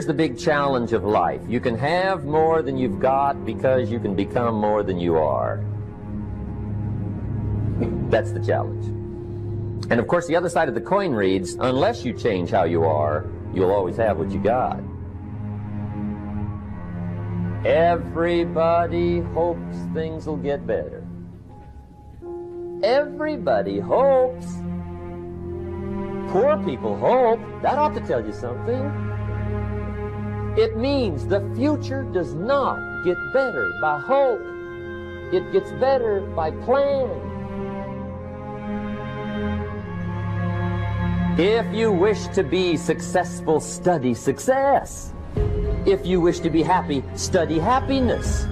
Here's the big challenge of life. You can have more than you've got because you can become more than you are. That's the challenge. And of course, the other side of the coin reads, unless you change how you are, you'll always have what you got. Everybody hopes things will get better. Everybody hopes. Poor people hope. That ought to tell you something. It means the future does not get better by hope. It gets better by plan. If you wish to be successful, study success. If you wish to be happy, study happiness.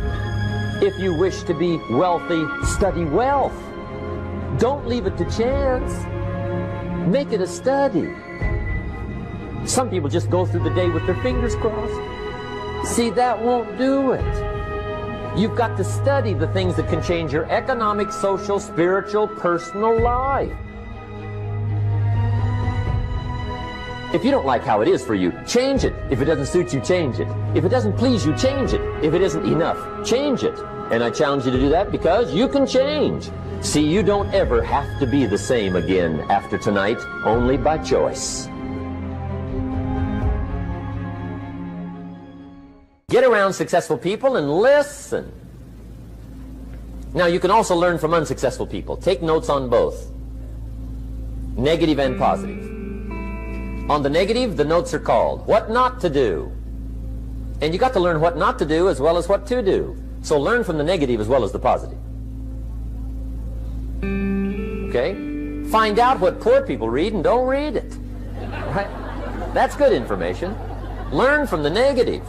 If you wish to be wealthy, study wealth. Don't leave it to chance. Make it a study. Some people just go through the day with their fingers crossed. See, that won't do it. You've got to study the things that can change your economic, social, spiritual, personal life. If you don't like how it is for you, change it. If it doesn't suit you, change it. If it doesn't please you, change it. If it isn't enough, change it. And I challenge you to do that because you can change. See, you don't ever have to be the same again after tonight, only by choice. Get around successful people and listen. Now, you can also learn from unsuccessful people. Take notes on both, negative and positive. On the negative, the notes are called What Not to Do. And you got to learn what not to do as well as what to do. So learn from the negative as well as the positive. Okay? Find out what poor people read and don't read it. Right? That's good information. Learn from the negative.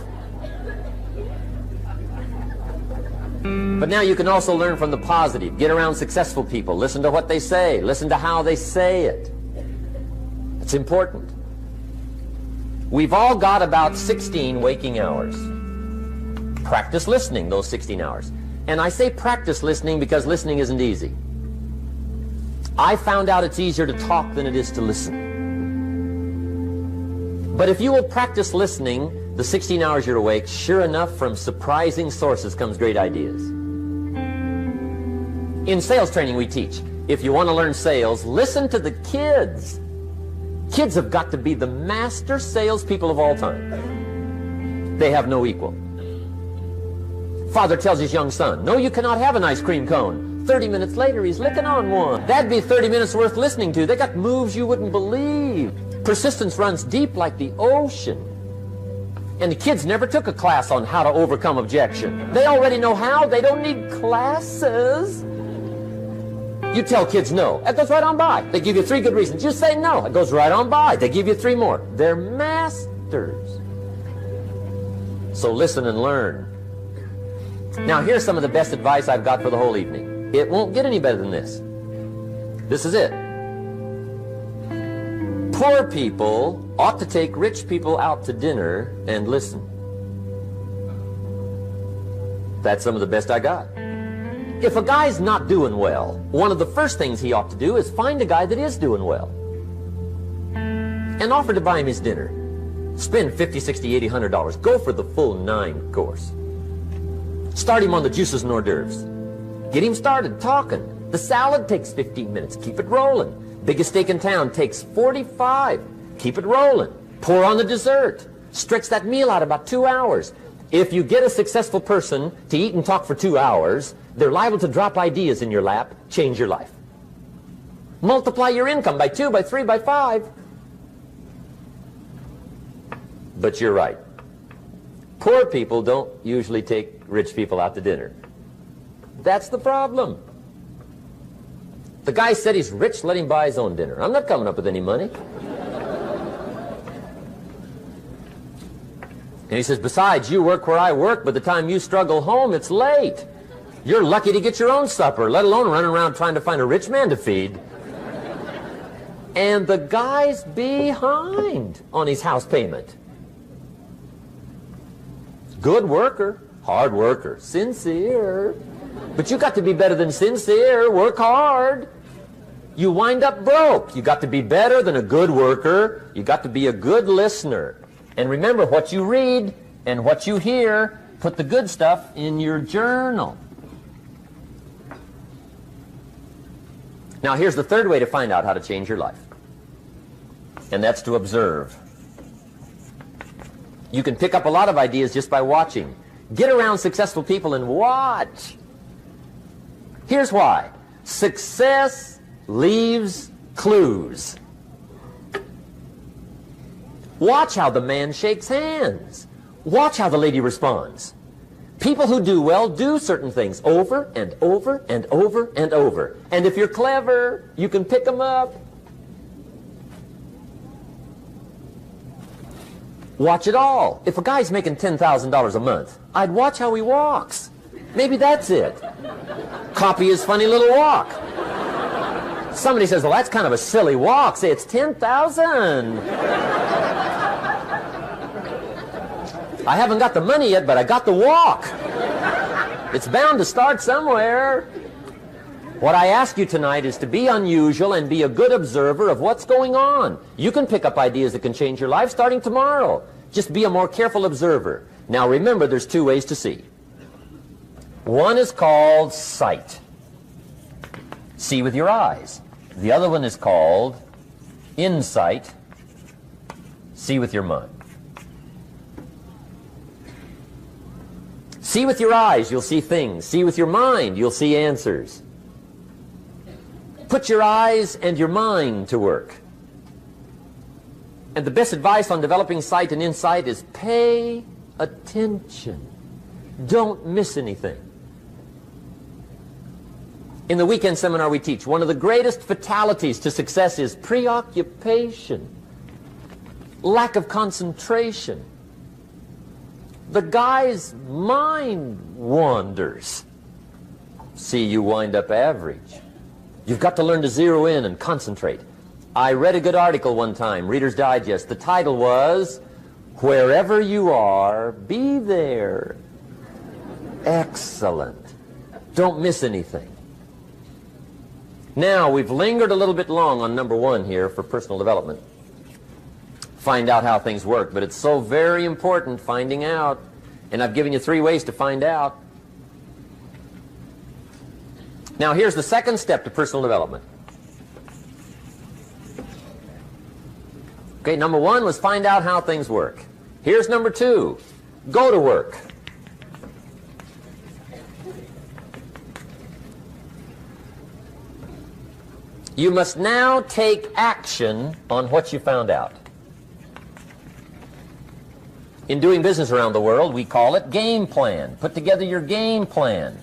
But now you can also learn from the positive. Get around successful people. Listen to what they say. Listen to how they say it. It's important. We've all got about 16 waking hours. Practice listening those 16 hours. And I say practice listening because listening isn't easy. I found out it's easier to talk than it is to listen. But if you will practice listening the 16 hours you're awake, sure enough, from surprising sources comes great ideas. In sales training we teach, if you want to learn sales, listen to the kids. Kids have got to be the master salespeople of all time. They have no equal. Father tells his young son, no, you cannot have an ice cream cone. 30 minutes later, he's licking on one. That'd be 30 minutes worth listening to. They got moves you wouldn't believe. Persistence runs deep like the ocean. And the kids never took a class on how to overcome objection. They already know how. They don't need classes. You tell kids no, that goes right on by. They give you 3 good reasons. You say no, it goes right on by. They give you 3 more. They're masters. So listen and learn. Now here's some of the best advice I've got for the whole evening. It won't get any better than this. This is it. Poor people ought to take rich people out to dinner and listen. That's some of the best I got. If a guy's not doing well, one of the first things he ought to do is find a guy that is doing well and offer to buy him his dinner. Spend $50, $60, $80, $100. Go for the full 9 course. Start him on the juices and hors d'oeuvres. Get him started talking. The salad takes 15 minutes. Keep it rolling. Biggest steak in town takes 45. Keep it rolling. Pour on the dessert. Stretch that meal out about 2 hours. If you get a successful person to eat and talk for 2 hours, they're liable to drop ideas in your lap, change your life. Multiply your income by 2, by 3, by 5. But you're right. Poor people don't usually take rich people out to dinner. That's the problem. The guy said he's rich, let him buy his own dinner. I'm not coming up with any money. And he says, besides, you work where I work. By the time you struggle home, it's late. You're lucky to get your own supper, let alone running around trying to find a rich man to feed. And the guy's behind on his house payment. Good worker, hard worker, sincere. But you got to be better than sincere. Work hard. You wind up broke. You got to be better than a good worker. You got to be a good listener. And remember, what you read and what you hear, put the good stuff in your journal. Now, here's the third way to find out how to change your life, and that's to observe. You can pick up a lot of ideas just by watching. Get around successful people and watch. Here's why. Success leaves clues. Watch how the man shakes hands. Watch how the lady responds. People who do well do certain things over and over and over and over. And if you're clever, you can pick them up. Watch it all. If a guy's making $10,000 a month, I'd watch how he walks. Maybe that's it. Copy his funny little walk. Somebody says, well, that's kind of a silly walk. Say, it's 10,000. I haven't got the money yet, but I got the walk. It's bound to start somewhere. What I ask you tonight is to be unusual and be a good observer of what's going on. You can pick up ideas that can change your life starting tomorrow. Just be a more careful observer. Now remember, there's two ways to see. One is called sight. See with your eyes. The other one is called insight. See with your mind. See with your eyes, you'll see things. See with your mind, you'll see answers. Put your eyes and your mind to work. And the best advice on developing sight and insight is pay attention. Don't miss anything. In the weekend seminar we teach, one of the greatest fatalities to success is preoccupation, lack of concentration. The guy's mind wanders. See, you wind up average. You've got to learn to zero in and concentrate. I read a good article one time, Reader's Digest. The title was, Wherever You Are, Be There. Excellent. Don't miss anything. Now, we've lingered a little bit long on number one here for personal development. Find out how things work, but it's so very important finding out. And I've given you 3 ways to find out. Now, here's the second step to personal development. Okay, number 1 was find out how things work. Here's number 2. Go to work. You must now take action on what you found out. In doing business around the world, we call it game plan. Put together your game plan.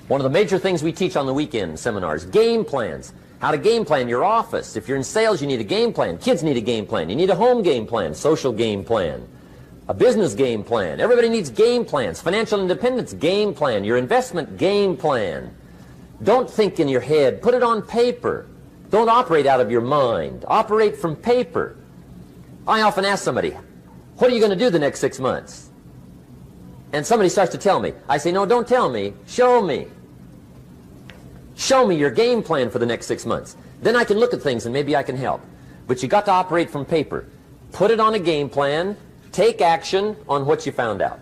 One of the major things we teach on the weekend seminars, game plans. How to game plan your office. If you're in sales, you need a game plan. Kids need a game plan. You need a home game plan, social game plan, a business game plan. Everybody needs game plans. Financial independence, game plan. Your investment, game plan. Don't think in your head. Put it on paper. Don't operate out of your mind. Operate from paper. I often ask somebody, what are you going to do the next 6 months? And somebody starts to tell me. I say, no, don't tell me. Show me. Show me your game plan for the next 6 months. Then I can look at things and maybe I can help. But you got to operate from paper. Put it on a game plan. Take action on what you found out.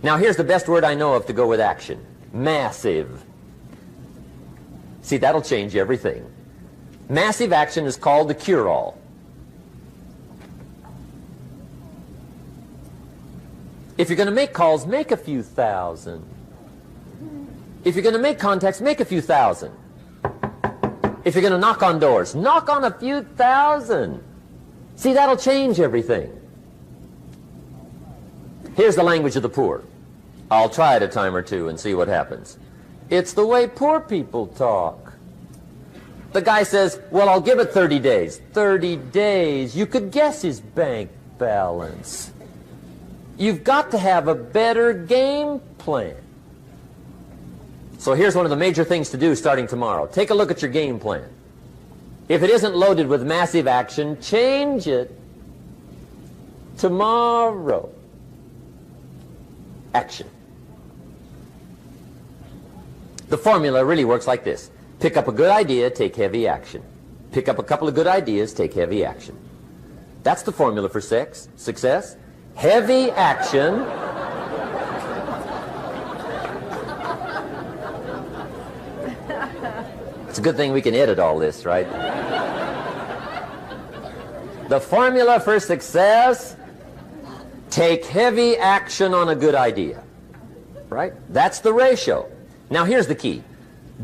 Now here's the best word I know of to go with action. Massive. See, that'll change everything. Massive action is called the cure-all. If you're going to make calls, make a few thousand. If you're going to make contacts, make a few thousand. If you're going to knock on doors, knock on a few thousand. See, that'll change everything. Here's the language of the poor. I'll try it a time or two and see what happens. It's the way poor people talk. The guy says, well, I'll give it 30 days. 30 days. You could guess his bank balance. You've got to have a better game plan. So here's one of the major things to do starting tomorrow. Take a look at your game plan. If it isn't loaded with massive action, change it tomorrow. Action. The formula really works like this. Pick up a good idea, take heavy action. Pick up a couple of good ideas, take heavy action. That's the formula for success. Heavy action. It's a good thing we can edit all this, right? The formula for success: take heavy action on a good idea. Right? That's the ratio. Now here's the key.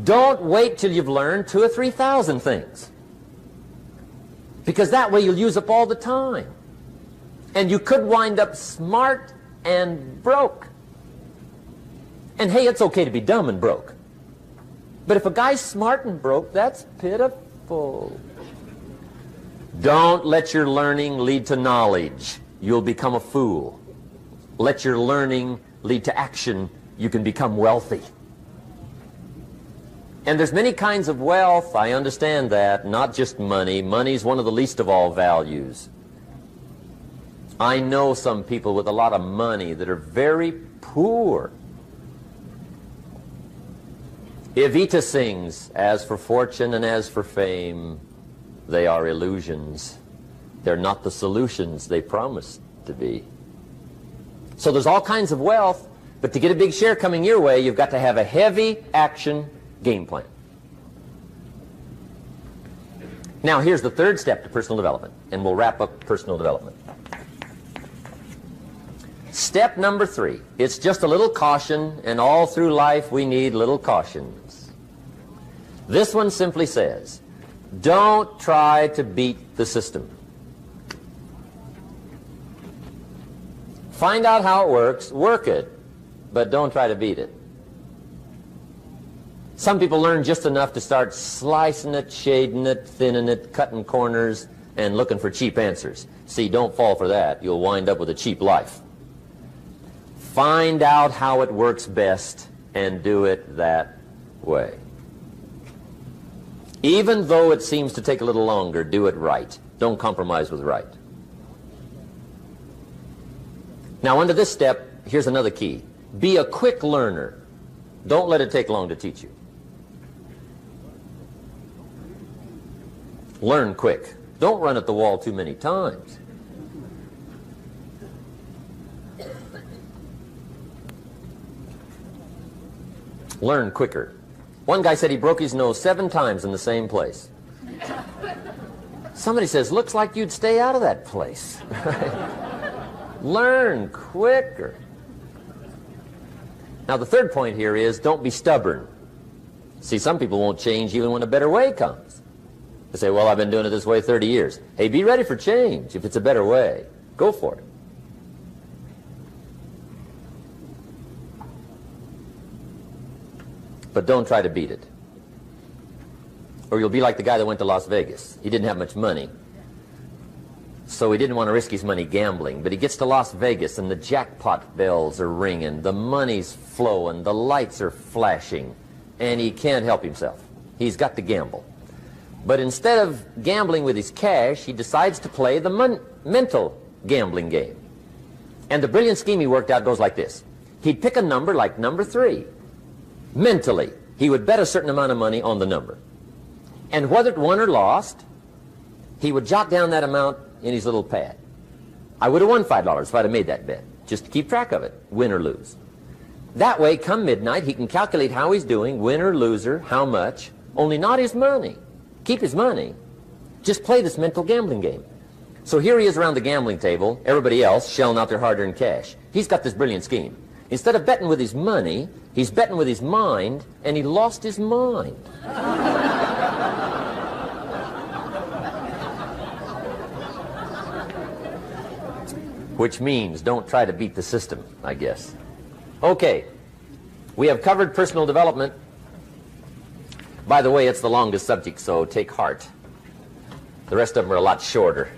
Don't wait till you've learned 2,000 or 3,000 things. Because that way you'll use up all the time. And you could wind up smart and broke. And hey, it's okay to be dumb and broke. But if a guy's smart and broke, that's pitiful. Don't let your learning lead to knowledge. You'll become a fool. Let your learning lead to action. You can become wealthy. And there's many kinds of wealth. I understand that. Not just money. Money's one of the least of all values. I know some people with a lot of money that are very poor. Evita sings, "As for fortune and as for fame, they are illusions. They're not the solutions they promise to be." So there's all kinds of wealth, but to get a big share coming your way, you've got to have a heavy action game plan. Now here's the third step to personal development, and we'll wrap up personal development. Step number 3. It's just a little caution, and all through life we need little cautions. This one simply says, don't try to beat the system. Find out how it works, work it, but don't try to beat it. Some people learn just enough to start slicing it, shading it, thinning it, cutting corners, and looking for cheap answers. See, don't fall for that. You'll wind up with a cheap life. Find out how it works best and do it that way. Even though it seems to take a little longer, do it right. Don't compromise with right. Now, under this step, here's another key. Be a quick learner. Don't let it take long to teach you. Learn quick. Don't run at the wall too many times. Learn quicker. One guy said he broke his nose 7 times in the same place. Somebody says, looks like you'd stay out of that place. Learn quicker. Now the third point here is don't be stubborn. See, some people won't change even when a better way comes. They say, well, I've been doing it this way 30 years. Hey, be ready for change. If it's a better way, go for it. But don't try to beat it. Or you'll be like the guy that went to Las Vegas. He didn't have much money, so he didn't want to risk his money gambling. But he gets to Las Vegas, and the jackpot bells are ringing, the money's flowing, the lights are flashing, and he can't help himself. He's got to gamble. But instead of gambling with his cash, he decides to play the mental gambling game. And the brilliant scheme he worked out goes like this. He'd pick a number like number 3. Mentally, he would bet a certain amount of money on the number. And whether it won or lost, he would jot down that amount in his little pad. I would have won $5 if I'd have made that bet, just to keep track of it, win or lose. That way, come midnight, he can calculate how he's doing, win or loser, how much, only not his money. Keep his money. Just play this mental gambling game. So here he is around the gambling table, everybody else shelling out their hard-earned cash. He's got this brilliant scheme. Instead of betting with his money, he's betting with his mind, and he lost his mind. Which means don't try to beat the system, I guess. Okay, we have covered personal development. By the way, it's the longest subject, so take heart. The rest of them are a lot shorter.